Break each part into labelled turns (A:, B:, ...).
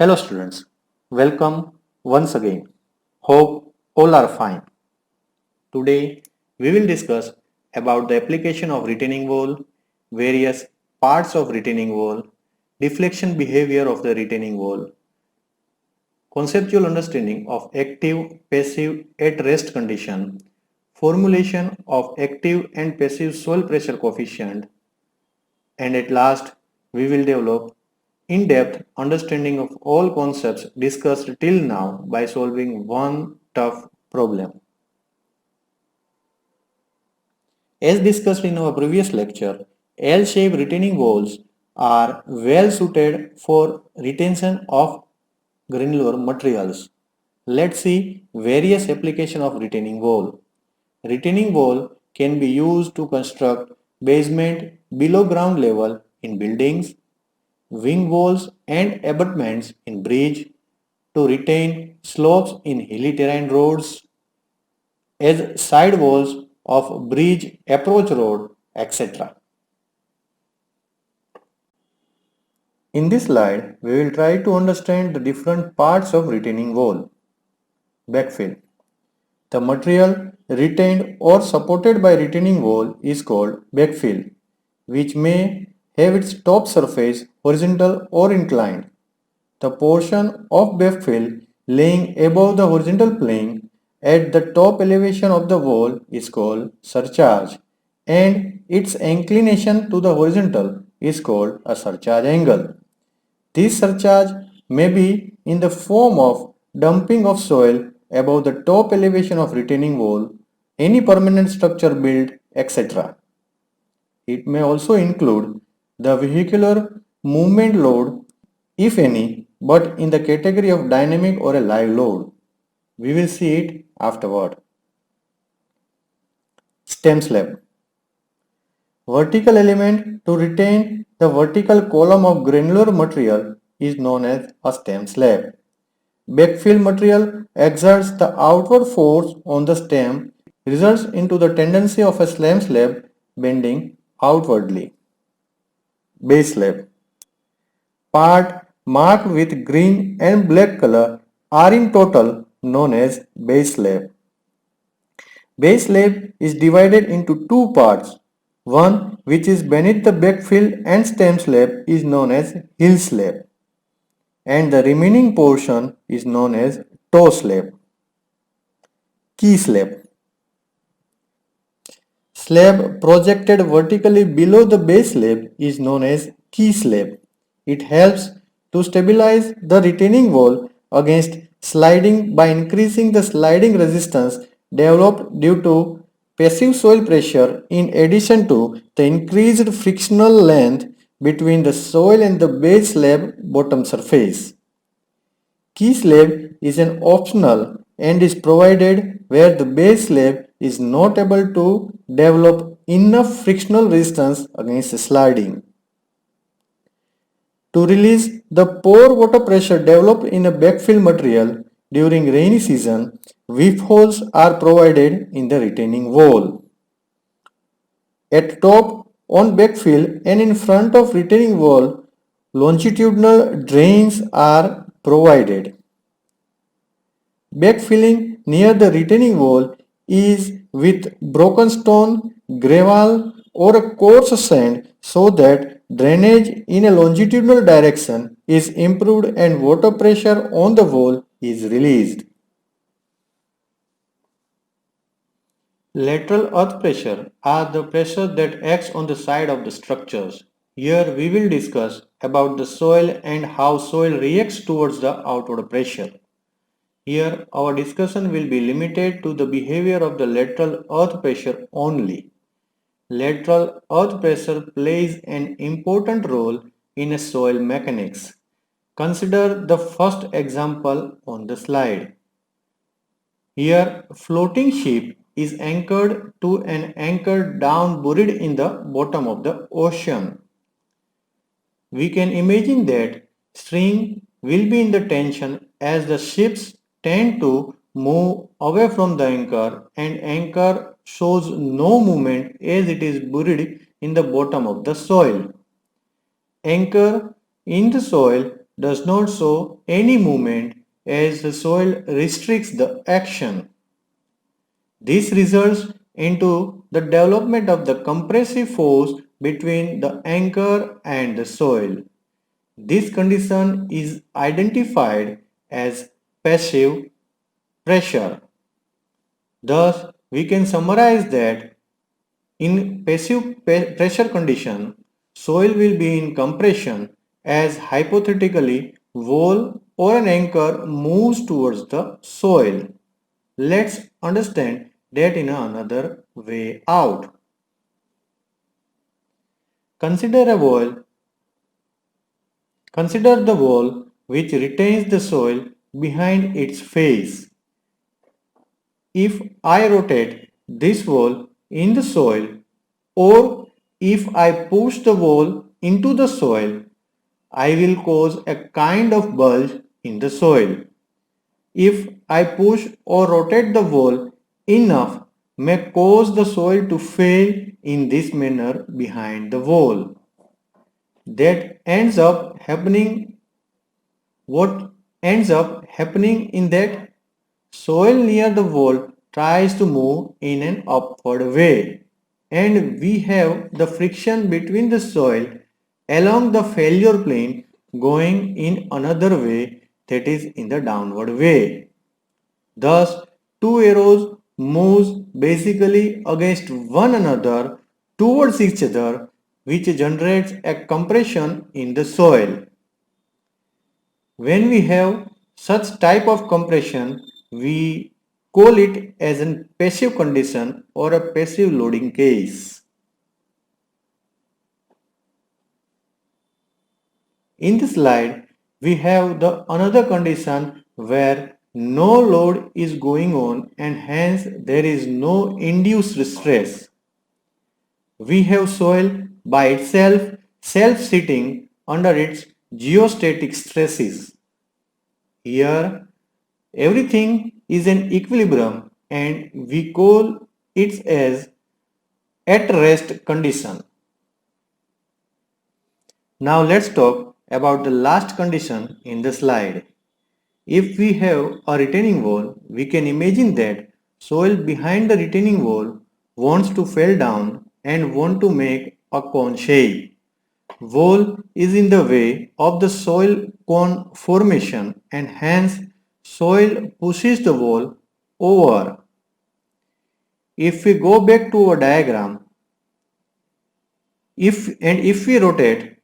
A: Hello students, welcome once again. Hope all are fine. Today we will discuss about the application of retaining wall, various parts of retaining wall, deflection behavior of the retaining wall, conceptual understanding of active, passive at rest condition, formulation of active and passive soil pressure coefficient, and at last we will develop in-depth understanding of all concepts discussed till now by solving one tough problem. As discussed in our previous lecture, L-shaped retaining walls are well suited for retention of granular materials. Let's see various applications of retaining wall. Retaining wall can be used to construct basement below ground level in buildings, wing walls and abutments in bridge, to retain slopes in hilly terrain roads, as side walls of bridge approach road, etc. In this slide, we will try to understand the different parts of retaining wall. Backfill. The material retained or supported by retaining wall is called backfill, which may have its top surface horizontal or inclined. The portion of backfill laying above the horizontal plane at the top elevation of the wall is called surcharge, and its inclination to the horizontal is called a surcharge angle. This surcharge may be in the form of dumping of soil above the top elevation of retaining wall, any permanent structure built, etc. It may also include the vehicular movement load, if any, but in the category of dynamic or a live load. We will see it afterward. Stem slab. Vertical element to retain the vertical column of granular material is known as a stem slab. Backfill material exerts the outward force on the stem, results into the tendency of a stem slab bending outwardly. Base slab. Part marked with green and black color are in total known as base slab. Base slab is divided into two parts. One, which is beneath the backfill and stem slab, is known as hill slab, and the remaining portion is known as toe slab. Key slab. Slab projected vertically below the base slab is known as key slab. It helps to stabilize the retaining wall against sliding by increasing the sliding resistance developed due to passive soil pressure in addition to the increased frictional length between the soil and the base slab bottom surface. Key slab is an optional and is provided where the base slab is not able to develop enough frictional resistance against sliding. To release the poor water pressure developed in a backfill material during rainy season, weep holes are provided in the retaining wall. At top on backfill and in front of retaining wall, longitudinal drains are provided. Backfilling near the retaining wall is with broken stone, gravel or a coarse sand so that drainage in a longitudinal direction is improved and water pressure on the wall is released. Lateral earth pressure are the pressure that acts on the side of the structures. Here we will discuss about the soil and how soil reacts towards the outward pressure. Here our discussion will be limited to the behavior of the lateral earth pressure only. Lateral earth pressure plays an important role in a soil mechanics. Consider the first example on the slide. Here floating ship is anchored to an anchor down buried in the bottom of the ocean. We can imagine that string will be in the tension as the ships tend to move away from the anchor, and anchor shows no movement as it is buried in the bottom of the soil. Anchor in the soil does not show any movement as the soil restricts the action. This results into the development of the compressive force between the anchor and the soil. This condition is identified as passive pressure. Thus, we can summarize that in passive pressure condition, soil will be in compression as hypothetically wall or an anchor moves towards the soil. Let's understand that in another way out. Consider a wall. Consider the wall which retains the soil behind its face. If I rotate this wall in the soil, or if I push the wall into the soil, I will cause a kind of bulge in the soil. If I push or rotate the wall enough, may cause the soil to fail in this manner behind the wall. That ends up happening What ends up happening in that soil near the wall tries to move in an upward way, and we have the friction between the soil along the failure plane going in another way, that is in the downward way. Thus, two arrows moves basically against one another towards each other, which generates a compression in the soil. When we have such type of compression, we call it as a passive condition or a passive loading case. In this slide, we have the another condition where no load is going on and hence there is no induced stress. We have soil by itself self-sitting under its geostatic stresses. Here, everything is in equilibrium and we call it as at rest condition. Now let's talk about the last condition in the slide. If we have a retaining wall, we can imagine that soil behind the retaining wall wants to fall down and want to make a cone shape. Wall is in the way of the soil cone formation and hence soil pushes the wall over. If we go back to our diagram, if we rotate,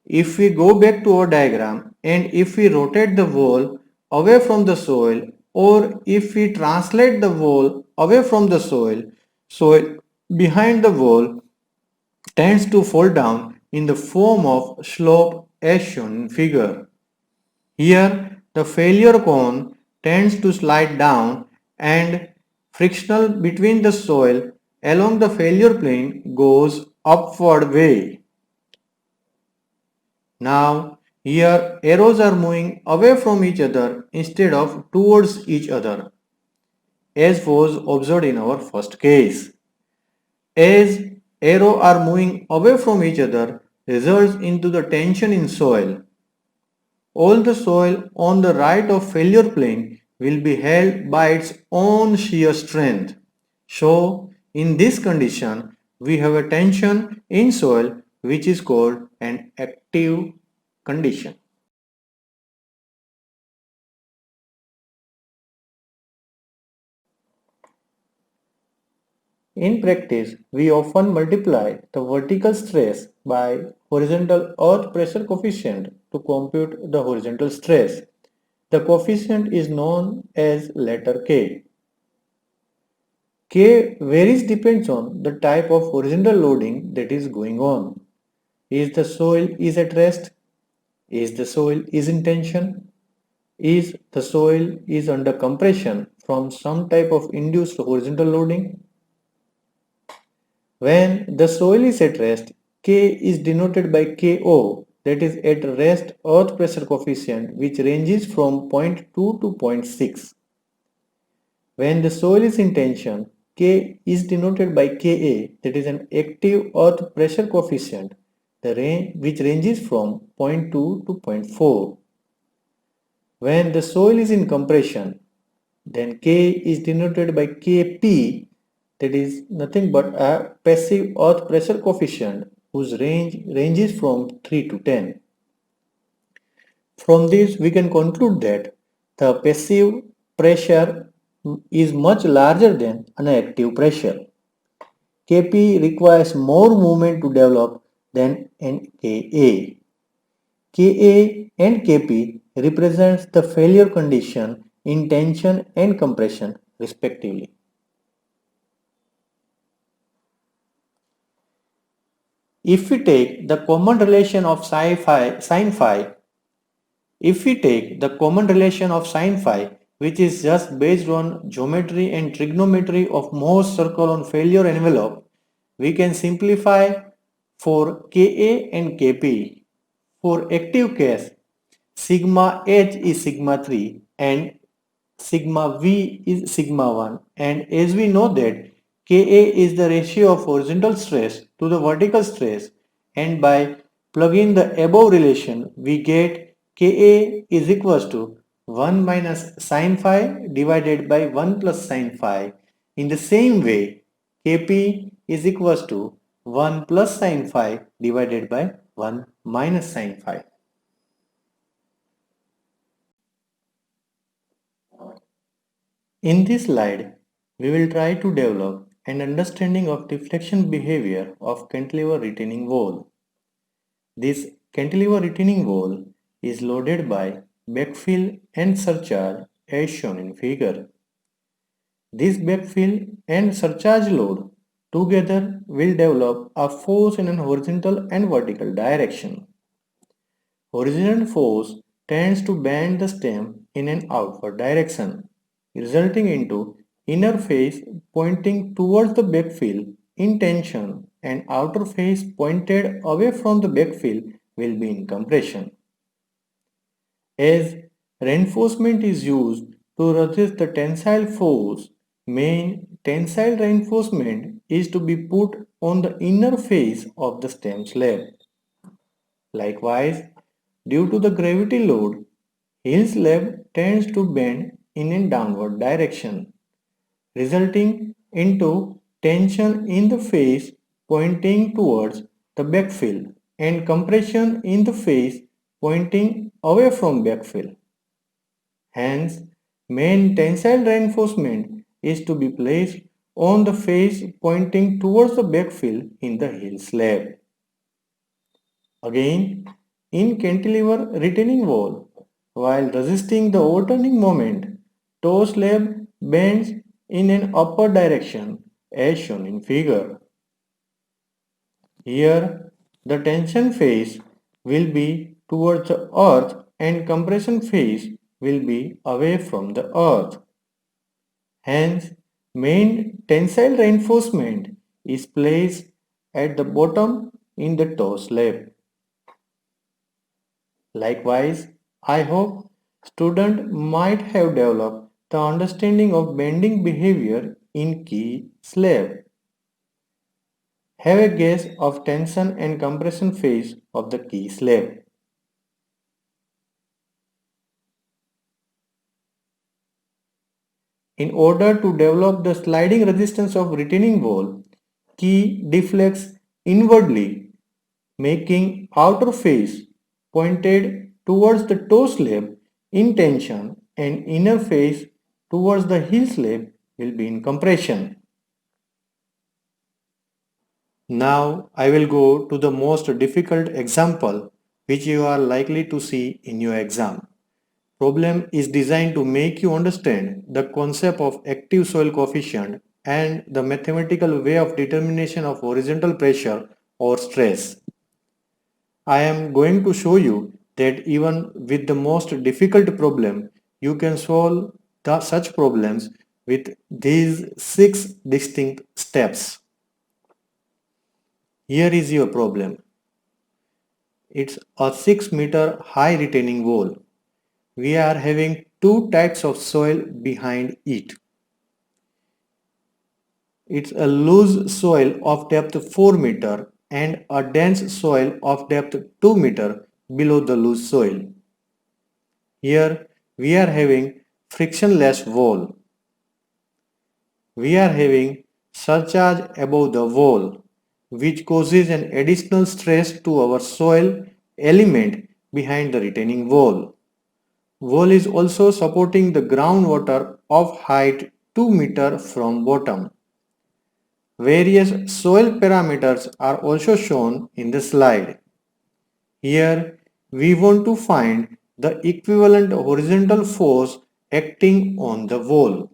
A: if we go back to our diagram and if we rotate the wall away from the soil, or if we translate the wall away from the soil behind the wall tends to fall down in the form of slope as shown in figure. Here the failure cone tends to slide down and frictional between the soil along the failure plane goes upward way. Now here arrows are moving away from each other instead of towards each other, as was observed in our first case. As arrows are moving away from each other results into the tension in soil. All the soil on the right of failure plane will be held by its own shear strength. So, in this condition, we have a tension in soil which is called an active condition. In practice, we often multiply the vertical stress by horizontal earth pressure coefficient to compute the horizontal stress. The coefficient is known as letter K. K varies depends on the type of horizontal loading that is going on. Is the soil is at rest? Is the soil is in tension? Is the soil is under compression from some type of induced horizontal loading? When the soil is at rest, K is denoted by KO, that is at rest earth pressure coefficient, which ranges from zero point 0.2 to 0.6. When the soil is in tension, K is denoted by Ka, that is an active earth pressure coefficient, which ranges from zero point 0.2 to zero point 0.4. When the soil is in compression, then K is denoted by Kp, that is nothing but a passive earth pressure coefficient whose range ranges from 3 to 10. From this, we can conclude that the passive pressure is much larger than an active pressure. Kp requires more movement to develop than Ka. Ka and Kp represents the failure condition in tension and compression respectively. If we take the common relation of sin phi, if we take the common relation of sin phi, which is just based on geometry and trigonometry of Mohs circle on failure envelope, we can simplify for Ka and Kp. For active case, sigma h is sigma 3 and sigma v is sigma 1, and as we know that Ka is the ratio of horizontal stress to the vertical stress, and by plugging the above relation we get Ka is equals to 1 minus sin phi divided by 1 plus sin phi. In the same way, Kp is equals to 1 plus sin phi divided by 1 minus sin phi. In this slide, we will try to develop an understanding of deflection behavior of cantilever retaining wall. This cantilever retaining wall is loaded by backfill and surcharge as shown in figure. This backfill and surcharge load together will develop a force in an horizontal and vertical direction. Horizontal force tends to bend the stem in an outward direction, resulting into inner face pointing towards the backfill in tension and outer face pointed away from the backfill will be in compression. As reinforcement is used to resist the tensile force, main tensile reinforcement is to be put on the inner face of the stem slab. Likewise, due to the gravity load, heel slab tends to bend in a downward direction, resulting into tension in the face pointing towards the backfill and compression in the face pointing away from backfill. Hence, main tensile reinforcement is to be placed on the face pointing towards the backfill in the heel slab. Again, in cantilever retaining wall, while resisting the overturning moment, toe slab bends in an upward direction as shown in figure. Here, the tension phase will be towards the earth and compression phase will be away from the earth. Hence, main tensile reinforcement is placed at the bottom in the toe slab. Likewise, I hope student might have developed the understanding of bending behavior in key slab. Have a guess of tension and compression phase of the key slab. In order to develop the sliding resistance of retaining wall, key deflects inwardly, making outer face pointed towards the toe slab in tension and inner face towards the heel slab will be in compression. Now I will go to the most difficult example which you are likely to see in your exam. Problem is designed to make you understand the concept of active soil coefficient and the mathematical way of determination of horizontal pressure or stress. I am going to show you that even with the most difficult problem, you can solve such problems with these 6 distinct steps. Here is your problem. It's a 6-meter high retaining wall. We are having two types of soil behind it. It's a loose soil of depth 4 meter and a dense soil of depth 2 meter below the loose soil. Here we are having frictionless wall. We are having surcharge above the wall, which causes an additional stress to our soil element behind the retaining wall. Wall is also supporting the groundwater of height 2 meter from bottom. Various soil parameters are also shown in the slide. Here we want to find the equivalent horizontal force acting on the wall.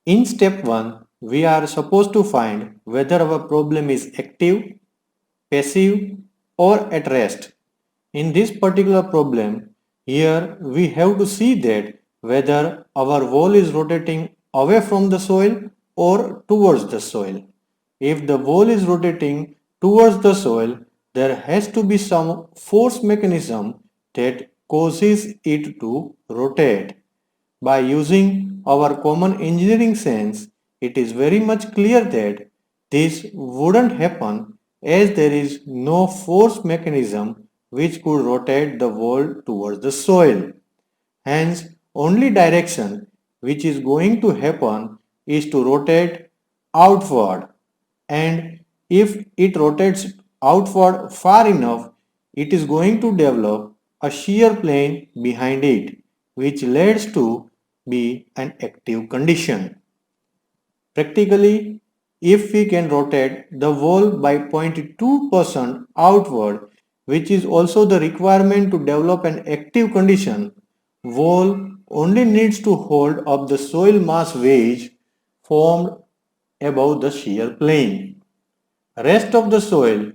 A: In step 1, we are supposed to find whether our problem is active, passive or at rest. In this particular problem, here we have to see that whether our wall is rotating away from the soil or towards the soil. If the wall is rotating towards the soil, there has to be some force mechanism that causes it to rotate. By using our common engineering sense, it is very much clear that this wouldn't happen as there is no force mechanism which could rotate the wall towards the soil. Hence, only direction which is going to happen is to rotate outward, and if it rotates outward far enough, it is going to develop a shear plane behind it, which leads to be an active condition. Practically, if we can rotate the wall by 0.2% outward, which is also the requirement to develop an active condition, wall only needs to hold up the soil mass wedge formed above the shear plane. Rest of the soil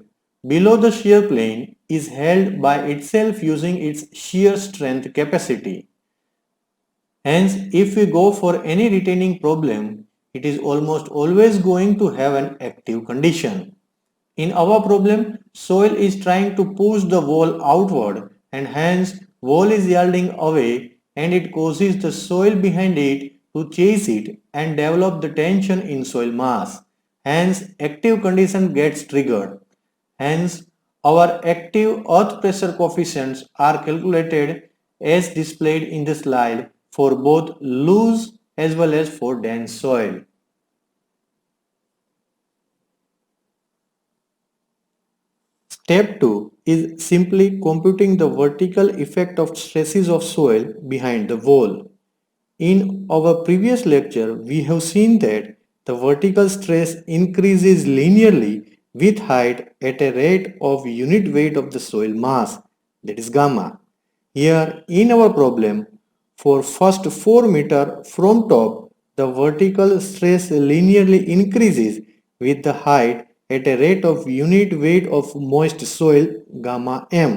A: below the shear plane is held by itself using its shear strength capacity. Hence, if we go for any retaining problem, it is almost always going to have an active condition. In our problem, soil is trying to push the wall outward and hence wall is yielding away and it causes the soil behind it to chase it and develop the tension in soil mass. Hence, active condition gets triggered. Hence, our active earth pressure coefficients are calculated as displayed in the slide for both loose as well as for dense soil. Step 2 is simply computing the vertical effect of stresses of soil behind the wall. In our previous lecture, we have seen that the vertical stress increases linearly with height at a rate of unit weight of the soil mass, that is gamma. Here in our problem, for first 4 meter from top, the vertical stress linearly increases with the height at a rate of unit weight of moist soil gamma m.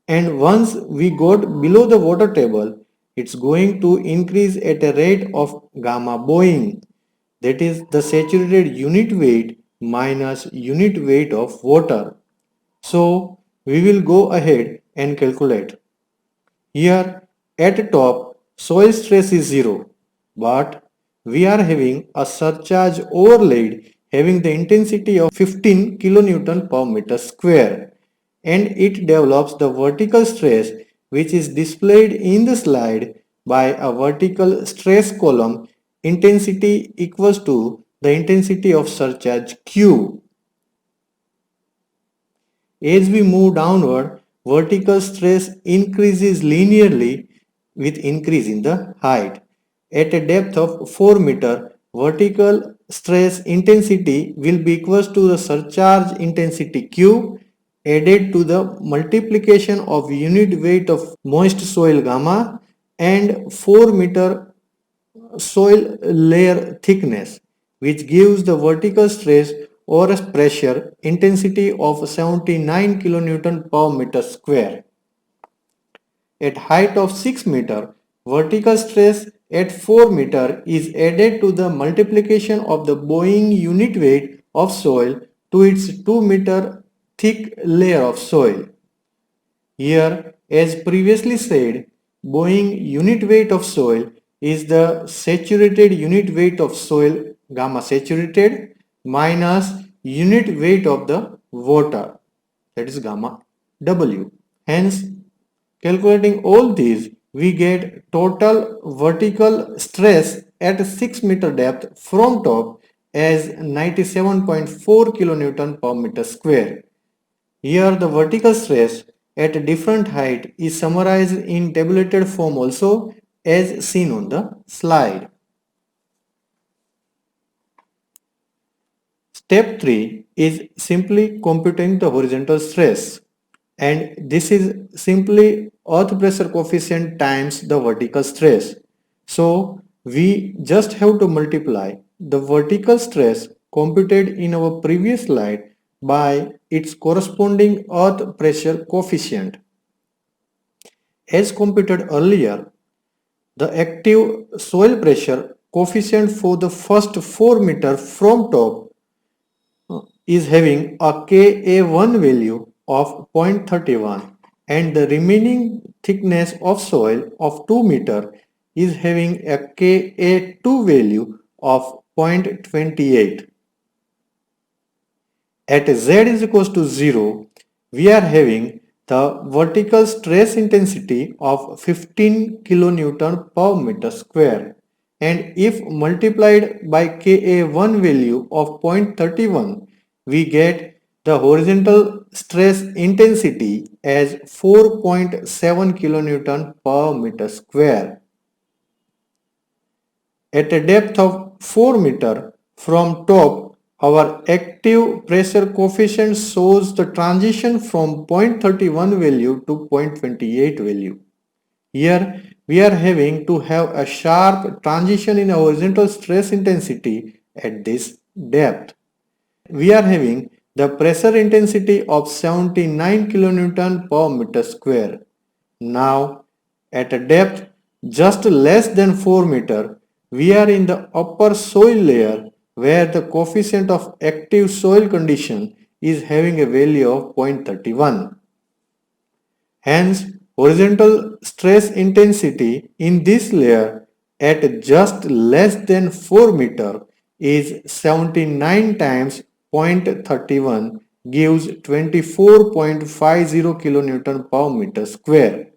A: And once we got below the water table, it's going to increase at a rate of gamma Boeing, that is the saturated unit weight minus unit weight of water. So we will go ahead and calculate. Here at top soil stress is 0, but we are having a surcharge overlaid having the intensity of 15 kilonewton per meter square, and it develops the vertical stress which is displayed in the slide by a vertical stress column intensity equals to the intensity of surcharge Q. As we move downward, vertical stress increases linearly with increase in the height. At a depth of 4 meter, vertical stress intensity will be equal to the surcharge intensity Q added to the multiplication of unit weight of moist soil gamma and 4 meter soil layer thickness, which gives the vertical stress or pressure intensity of 79 kilonewton per meter square. At height of 6 meter, vertical stress at 4 meter is added to the multiplication of the Boeing unit weight of soil to its 2 meter thick layer of soil. Here, as previously said, Boeing unit weight of soil is the saturated unit weight of soil gamma saturated minus unit weight of the water, that is gamma W. Hence, calculating all these, we get total vertical stress at 6 meter depth from top as 97.4 kilonewton per meter square. Here the vertical stress at a different height is summarized in tabulated form also as seen on the slide. Step 3 is simply computing the horizontal stress, and this is simply earth pressure coefficient times the vertical stress. So we just have to multiply the vertical stress computed in our previous slide by its corresponding earth pressure coefficient. As computed earlier, the active soil pressure coefficient for the first 4 meter from top is having a Ka1 value of 0.31 and the remaining thickness of soil of 2 meter is having a Ka2 value of 0.28. At z is equals to 0, we are having the vertical stress intensity of 15 kilonewton per meter square, and if multiplied by Ka1 value of 0.31, we get the horizontal stress intensity as 4.7 kilonewton per meter square. At a depth of 4 meter from top, our active pressure coefficient shows the transition from 0.31 value to 0.28 value. Here we are having to have a sharp transition in horizontal stress intensity at this depth. We are having the pressure intensity of 79 kilonewton per meter square. Now at a depth just less than 4 meter, we are in the upper soil layer where the coefficient of active soil condition is having a value of 0.31. Hence, horizontal stress intensity in this layer at just less than 4 meter is 79 times 0.31 gives 24.50 kilonewton per meter square.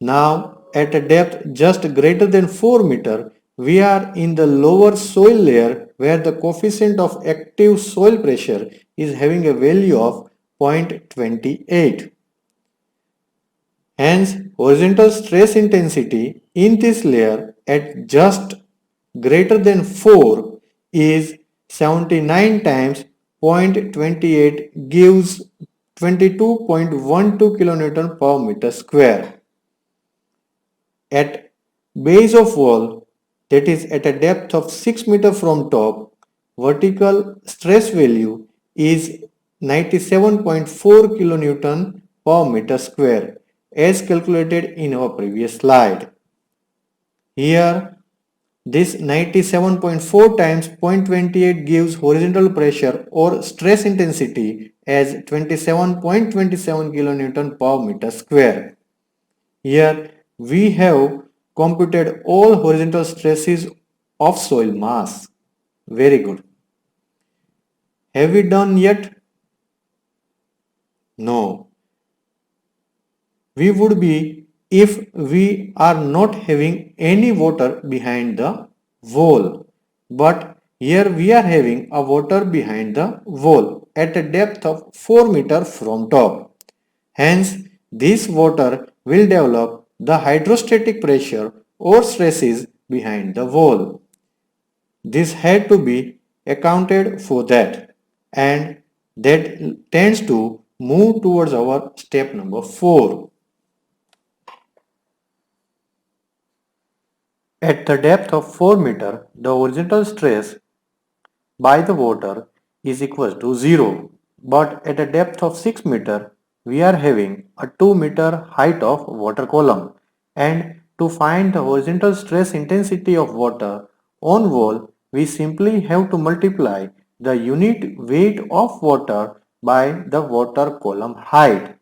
A: Now, at a depth just greater than 4 meter, we are in the lower soil layer where the coefficient of active soil pressure is having a value of 0.28. Hence, horizontal stress intensity in this layer at just greater than 4 is 79 times 0.28 gives 22.12 kilonewton per meter square. At base of wall, that is at a depth of 6 meter from top, vertical stress value is 97.4 kilonewton per meter square as calculated in our previous slide. Here this 97.4 times 0.28 gives horizontal pressure or stress intensity as 27.27 kilonewton per meter square. Here we have computed all horizontal stresses of soil mass. Very good. Have we done yet? No. We would be if we are not having any water behind the wall. But here we are having a water behind the wall at a depth of 4 meter from top. Hence, this water will develop the hydrostatic pressure or stresses behind the wall. This had to be accounted for that, and that tends to move towards our step number 4. At the depth of 4 meter, the horizontal stress by the water is equal to 0. But at a depth of 6 meter, we are having a 2 meter height of water column. And to find the horizontal stress intensity of water on wall, we simply have to multiply the unit weight of water by the water column height.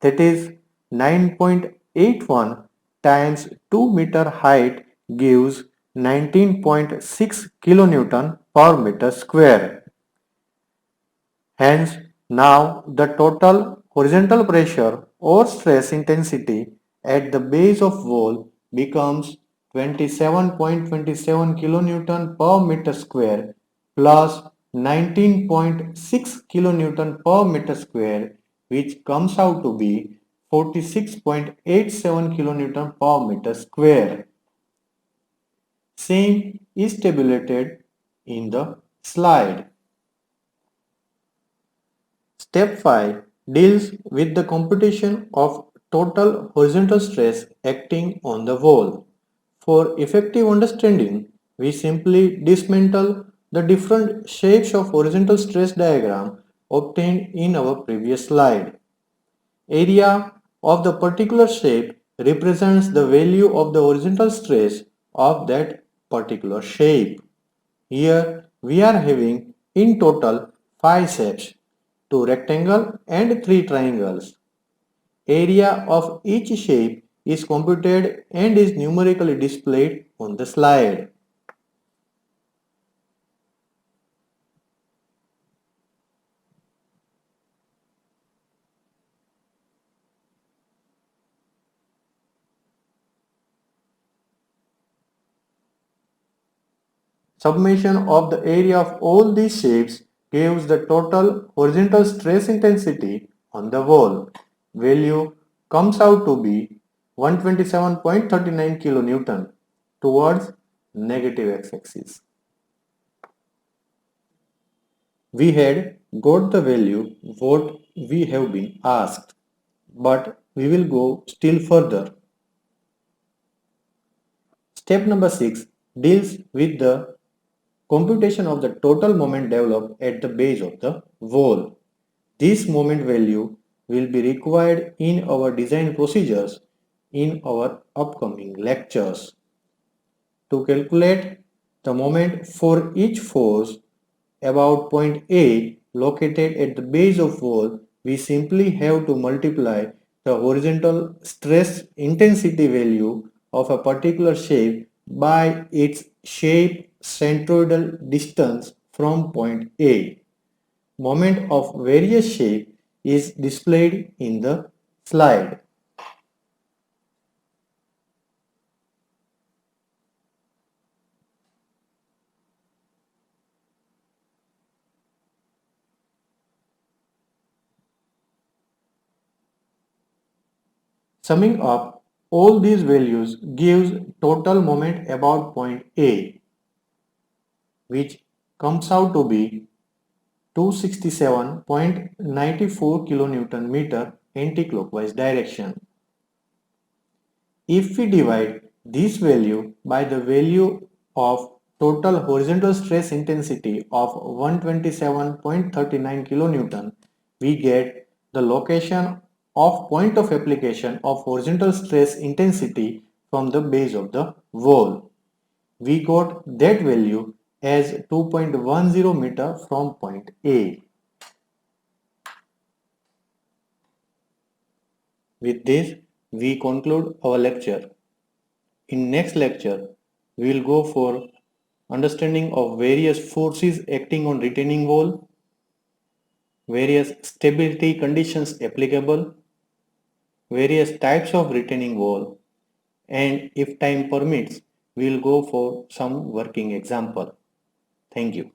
A: That is 9.81 times 2 meter height gives 19.6 kilonewton per meter square. Hence, now the total horizontal pressure or stress intensity at the base of wall becomes 27.27 kilonewton per meter square plus 19.6 kilonewton per meter square, which comes out to be 46.87 kilonewton per meter square. Same is tabulated in the slide. Step 5 deals with the computation of total horizontal stress acting on the wall. For effective understanding, we simply dismantle the different shapes of horizontal stress diagram obtained in our previous slide. Area of the particular shape represents the value of the horizontal stress of that particular shape. Here we are having in total 5 shapes, 2 rectangle and 3 triangles. Area of each shape is computed and is numerically displayed on the slide. Summation of the area of all these shapes gives the total horizontal stress intensity on the wall. Value comes out to be 127.39 kilonewton towards negative x-axis. We had got the value what we have been asked, but we will go still further. Step number 6 deals with the computation of the total moment developed at the base of the wall. This moment value will be required in our design procedures in our upcoming lectures. To calculate the moment for each force about point A located at the base of wall, we simply have to multiply the horizontal stress intensity value of a particular shape by its shape centroidal distance from point A. Moment of various shape is displayed in the slide. Summing up all these values gives total moment about point A, which comes out to be 267.94 kilonewton meter anti-clockwise direction. If we divide this value by the value of total horizontal stress intensity of 127.39 kilonewton, we get the location of point of application of horizontal stress intensity from the base of the wall. We got that value as 2.10 meter from point A. With this, we conclude our lecture. In next lecture, we will go for understanding of various forces acting on retaining wall, various stability conditions applicable, various types of retaining wall, and if time permits, we will go for some working example. Thank you.